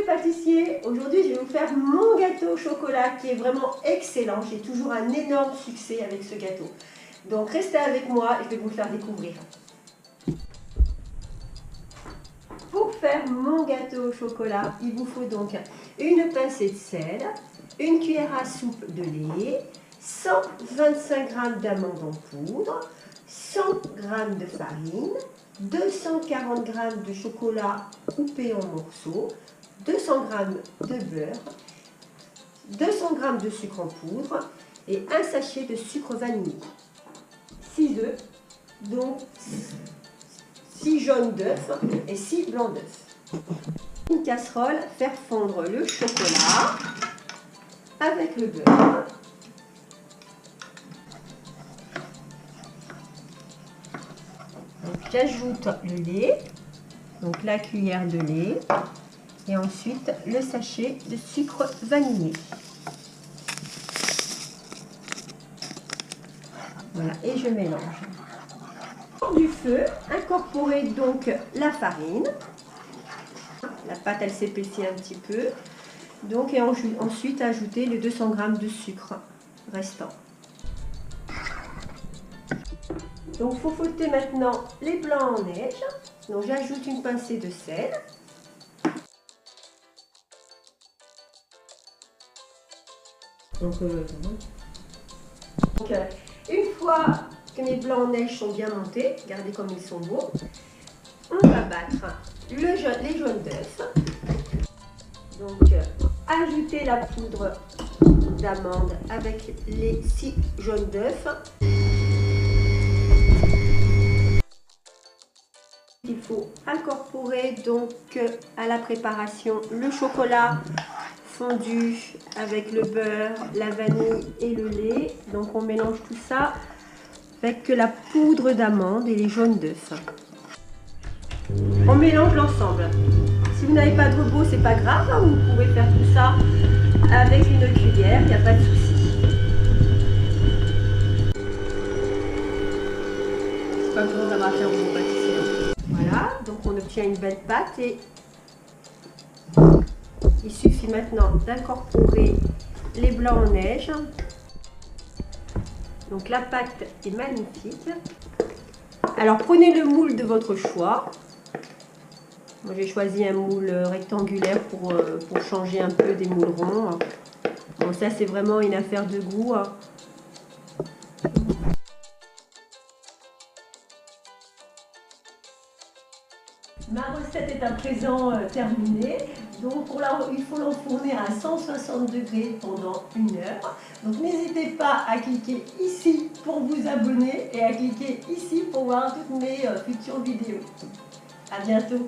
Pâtissier, aujourd'hui je vais vous faire mon gâteau au chocolat qui est vraiment excellent. J'ai toujours un énorme succès avec ce gâteau. Donc restez avec moi et je vais vous le faire découvrir. Pour faire mon gâteau au chocolat, il vous faut donc une pincée de sel, une cuillère à soupe de lait, 125 g d'amandes en poudre, 100 g de farine, 240 g de chocolat coupé en morceaux, 200 g de beurre, 200 g de sucre en poudre et un sachet de sucre vanillé. 6 œufs, donc 6 jaunes d'œufs et 6 blancs d'œufs. Une casserole, faire fondre le chocolat avec le beurre. J'ajoute le lait, donc la cuillère de lait, et ensuite le sachet de sucre vanillé. Voilà, et je mélange. Du feu, incorporez donc la farine. La pâte elle s'épaissit un petit peu. Donc, et ensuite ajouter les 200 g de sucre restant. Donc faufoter maintenant les blancs en neige. Donc j'ajoute une pincée de sel. Donc, une fois que mes blancs en neige sont bien montés, regardez comme ils sont beaux, on va battre les jaunes d'œufs. Donc ajouter la poudre d'amande avec les 6 jaunes d'œufs. Il faut incorporer donc à la préparation le chocolat fondu avec le beurre, la vanille et le lait. Donc on mélange tout ça avec la poudre d'amande et les jaunes d'œufs. On mélange l'ensemble. Si vous n'avez pas de robot, c'est pas grave, hein, vous pouvez faire tout ça avec une cuillère, il n'y a pas de souci. C'est pas besoin d'avoir à faire vos pâtisseries. Voilà, donc on obtient une belle pâte et il suffit maintenant d'incorporer les blancs en neige. Donc la pâte est magnifique. Alors prenez le moule de votre choix. Moi j'ai choisi un moule rectangulaire pour changer un peu des moules ronds. Bon, ça c'est vraiment une affaire de goût. Ma recette est à présent terminée, donc il faut l'enfourner à 160 degrés pendant 1 heure. Donc n'hésitez pas à cliquer ici pour vous abonner et à cliquer ici pour voir toutes mes futures vidéos. À bientôt.